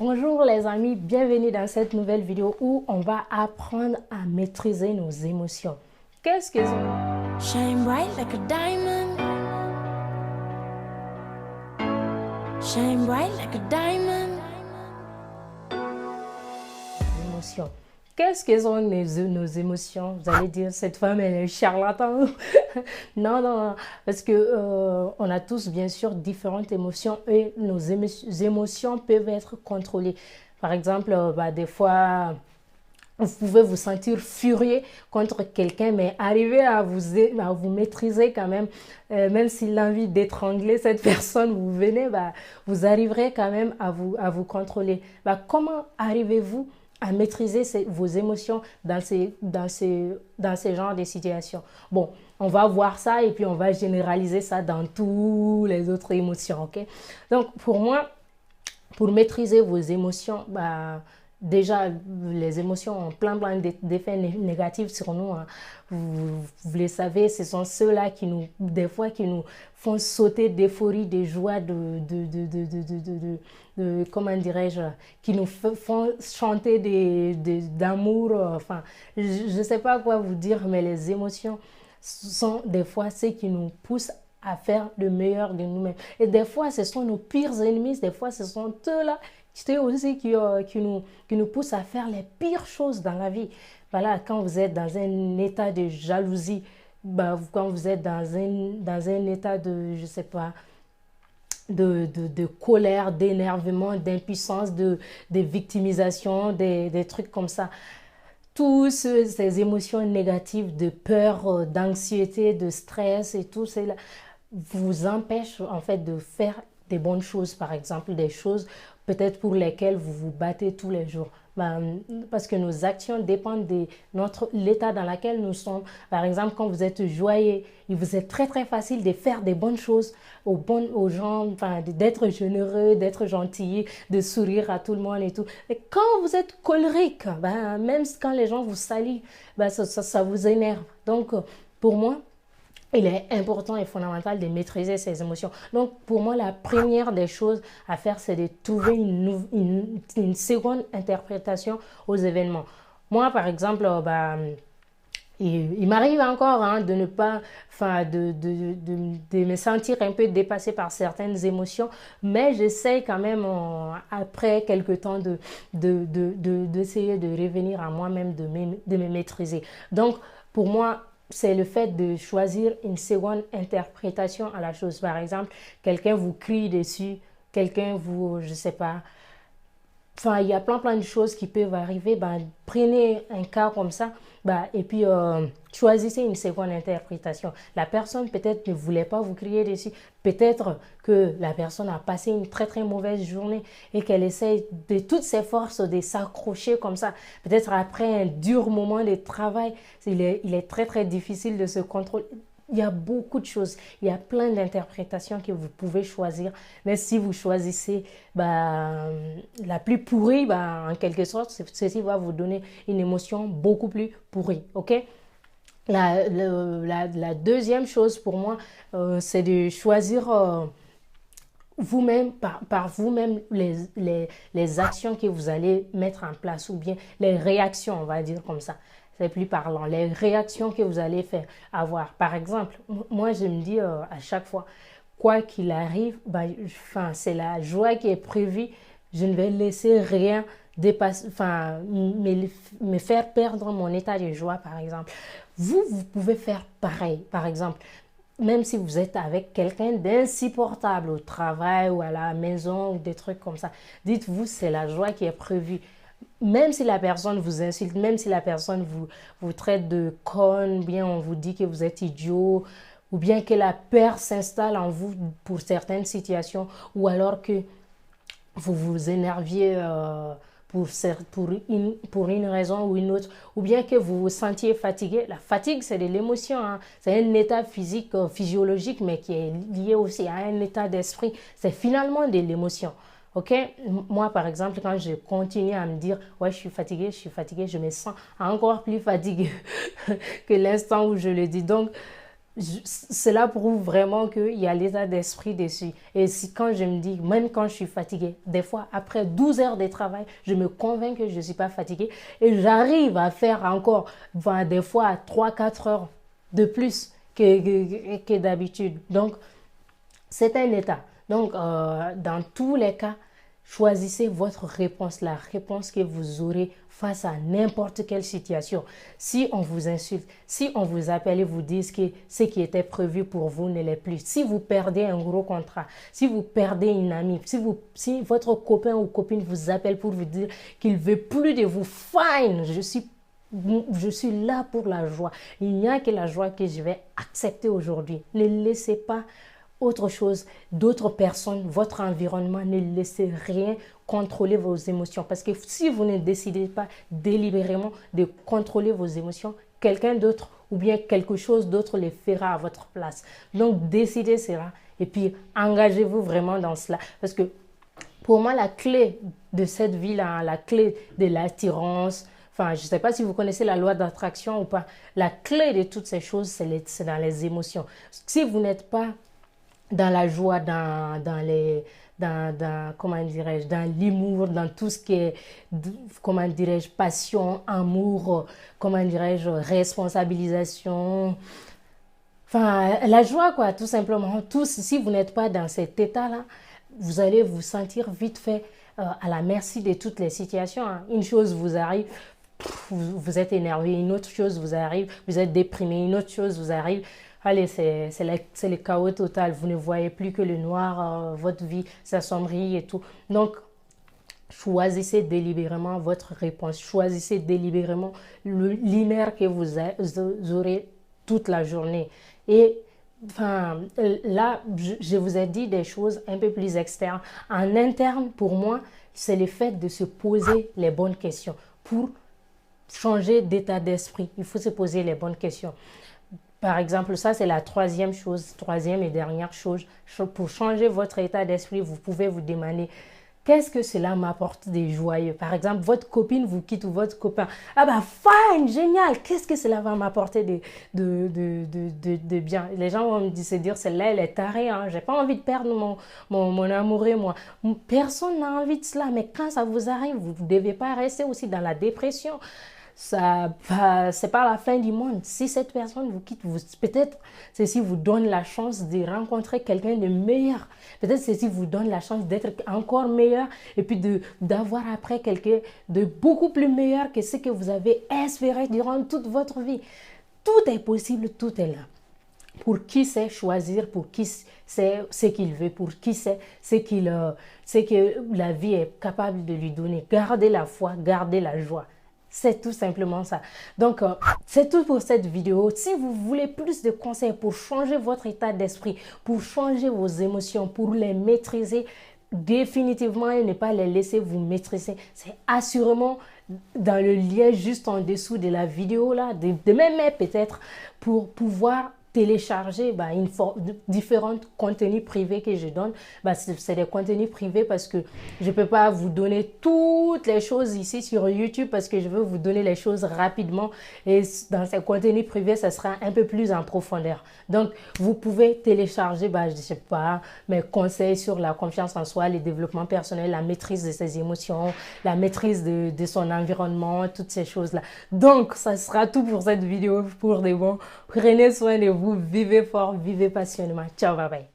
Bonjour les amis, bienvenue dans cette nouvelle vidéo où on va apprendre à maîtriser nos émotions. Qu'est-ce que sont Shine bright like a diamond. Shine bright like a diamond. les émotions? Qu'est-ce que sont nos émotions? Vous allez dire, cette femme, elle est charlatan. Non, non, non, parce que on a tous, bien sûr, différentes émotions et nos émotions peuvent être contrôlées. Par exemple, des fois, vous pouvez vous sentir furieux contre quelqu'un, mais arriver à vous maîtriser quand même s'il a envie d'étrangler cette personne, vous arriverez quand même à vous contrôler. Comment arrivez-vous à maîtriser vos émotions dans ces genres de situations? Bon, on va voir ça et puis on va généraliser ça dans toutes les autres émotions, ok? Donc, pour moi, pour maîtriser vos émotions, déjà, les émotions ont plein d'effets négatifs sur nous, hein. Vous les savez, ce sont ceux-là des fois, qui nous font sauter d'euphorie, de joie, comment dirais-je, qui nous font chanter d'amour. Enfin, je ne sais pas quoi vous dire, mais les émotions sont des fois ce qui nous pousse à faire le meilleur de nous-mêmes. Et des fois, ce sont nos pires ennemis, des fois, ce sont eux-là aussi qui nous poussent à faire les pires choses dans la vie. Voilà, quand vous êtes dans un état de jalousie, quand vous êtes dans un état de, je sais pas, de colère, d'énervement, d'impuissance, de victimisation, des trucs comme ça. Toutes ces émotions négatives de peur, d'anxiété, de stress et tout cela vous empêchent en fait de faire des bonnes choses, par exemple des choses peut-être pour lesquelles vous vous battez tous les jours. Parce que nos actions dépendent de l'état dans lequel nous sommes. Par exemple, quand vous êtes joyeux, il vous est très très facile de faire des bonnes choses aux gens, enfin, d'être généreux, d'être gentil, de sourire à tout le monde et tout. Et quand vous êtes colérique, même quand les gens vous saluent, ça vous énerve. Donc, pour moi, il est important et fondamental de maîtriser ses émotions. Donc, pour moi, la première des choses à faire, c'est de trouver une seconde interprétation aux événements. Moi, par exemple, il m'arrive encore, hein, de ne pas, enfin, de me sentir un peu dépassée par certaines émotions, mais j'essaie quand même, après quelques temps, d'essayer de revenir à moi-même, de me maîtriser. Donc, pour moi, c'est le fait de choisir une seconde interprétation à la chose. Par exemple, quelqu'un vous crie dessus, quelqu'un vous, je sais pas, enfin, il y a plein de choses qui peuvent arriver. Prenez un cas comme ça, et puis choisissez une seconde interprétation. La personne peut-être ne voulait pas vous crier dessus. Peut-être que la personne a passé une très très mauvaise journée et qu'elle essaie de toutes ses forces de s'accrocher comme ça. Peut-être après un dur moment de travail, il est très très difficile de se contrôler. Il y a beaucoup de choses, il y a plein d'interprétations que vous pouvez choisir. Mais si vous choisissez la plus pourrie, en quelque sorte, ceci va vous donner une émotion beaucoup plus pourrie. Ok? La deuxième chose pour moi, c'est de choisir vous-même, par vous-même, les actions que vous allez mettre en place ou bien les réactions, on va dire comme ça. C'est plus parlant. Les réactions que vous allez avoir. Par exemple, moi, je me dis à chaque fois, quoi qu'il arrive, c'est la joie qui est prévue. Je ne vais laisser rien dépasser, me faire perdre mon état de joie, par exemple. Vous pouvez faire pareil. Par exemple, même si vous êtes avec quelqu'un d'insupportable au travail ou à la maison ou des trucs comme ça, dites-vous, c'est la joie qui est prévue. Même si la personne vous insulte, même si la personne vous traite de conne, ou bien on vous dit que vous êtes idiot, ou bien que la peur s'installe en vous pour certaines situations, ou alors que vous vous énerviez pour une raison ou une autre, ou bien que vous vous sentiez fatigué. La fatigue, c'est de l'émotion, hein. C'est un état physique, physiologique, mais qui est lié aussi à un état d'esprit. C'est finalement de l'émotion. Ok? Moi, par exemple, quand je continue à me dire, ouais, je suis fatiguée, je me sens encore plus fatiguée que l'instant où je le dis. Donc, Cela prouve vraiment qu'il y a l'état d'esprit dessus. Et si, quand je me dis, même quand je suis fatiguée, des fois, après 12 heures de travail, je me convainc que je ne suis pas fatiguée et j'arrive à faire encore, enfin, des fois, 3 4 heures de plus que d'habitude. Donc, c'est un état. Donc, dans tous les cas, choisissez votre réponse, la réponse que vous aurez face à n'importe quelle situation. Si on vous insulte, si on vous appelle et vous dit que ce qui était prévu pour vous ne l'est plus, si vous perdez un gros contrat, si vous perdez une amie, si votre copain ou copine vous appelle pour vous dire qu'il ne veut plus de vous, fine, je suis là pour la joie. Il n'y a que la joie que je vais accepter aujourd'hui. Ne laissez pas autre chose, d'autres personnes, votre environnement, ne laissez rien contrôler vos émotions. Parce que si vous ne décidez pas délibérément de contrôler vos émotions, quelqu'un d'autre ou bien quelque chose d'autre les fera à votre place. Donc, décidez cela et puis engagez-vous vraiment dans cela. Parce que pour moi, la clé de cette vie-là, la clé de l'attirance, enfin, je ne sais pas si vous connaissez la loi d'attraction ou pas, la clé de toutes ces choses, c'est dans les émotions. Si vous n'êtes pas dans la joie, comment dirais-je, dans l'humour, dans tout ce qui est, comment dirais-je, passion, amour, comment dirais-je, responsabilisation, enfin, la joie, quoi, tout simplement. Si vous n'êtes pas dans cet état-là, vous allez vous sentir vite fait à la merci de toutes les situations. Hein. Une chose vous arrive, vous êtes énervé, une autre chose vous arrive, vous êtes déprimé, une autre chose vous arrive. Allez, c'est le chaos total. Vous ne voyez plus que le noir, votre vie s'assombrit et tout. Donc, choisissez délibérément votre réponse. Choisissez délibérément l'humeur que vous aurez toute la journée. Et enfin, là, je vous ai dit des choses un peu plus externes. En interne, pour moi, c'est le fait de se poser les bonnes questions. Pour changer d'état d'esprit, il faut se poser les bonnes questions. Par exemple, ça c'est la troisième et dernière chose. Pour changer votre état d'esprit, vous pouvez vous demander qu'est-ce que cela m'apporte de joyeux. Par exemple, votre copine vous quitte ou votre copain. Ah bah fine, génial, qu'est-ce que cela va m'apporter de bien. Les gens vont se dire, celle-là elle est tarée, hein. J'ai pas envie de perdre mon amoureux, moi. Personne n'a envie de cela, mais quand ça vous arrive, vous ne devez pas rester aussi dans la dépression. C'est pas la fin du monde. Si cette personne vous quitte, peut-être ceci vous donne la chance de rencontrer quelqu'un de meilleur. Peut-être ceci vous donne la chance d'être encore meilleur et puis d'avoir après quelqu'un de beaucoup plus meilleur que ce que vous avez espéré durant toute votre vie. Tout est possible, tout est là. Pour qui sait choisir, pour qui sait ce qu'il veut, pour qui sait ce que la vie est capable de lui donner. Gardez la foi, gardez la joie. C'est tout simplement ça. Donc, c'est tout pour cette vidéo. Si vous voulez plus de conseils pour changer votre état d'esprit, pour changer vos émotions, pour les maîtriser définitivement et ne pas les laisser vous maîtriser, c'est assurément dans le lien juste en dessous de la vidéo là, de même peut-être pour pouvoir télécharger différents contenus privés que je donne. C'est des contenus privés parce que je ne peux pas vous donner toutes les choses ici sur YouTube parce que je veux vous donner les choses rapidement et dans ces contenus privés, ça sera un peu plus en profondeur. Donc, vous pouvez télécharger, je ne sais pas, mes conseils sur la confiance en soi, le développement personnel, la maîtrise de ses émotions, la maîtrise de son environnement, toutes ces choses-là. Donc, ça sera tout pour cette vidéo pour de bon. Prenez soin de vous. Vivez fort, vivez passionnément. Ciao, bye bye.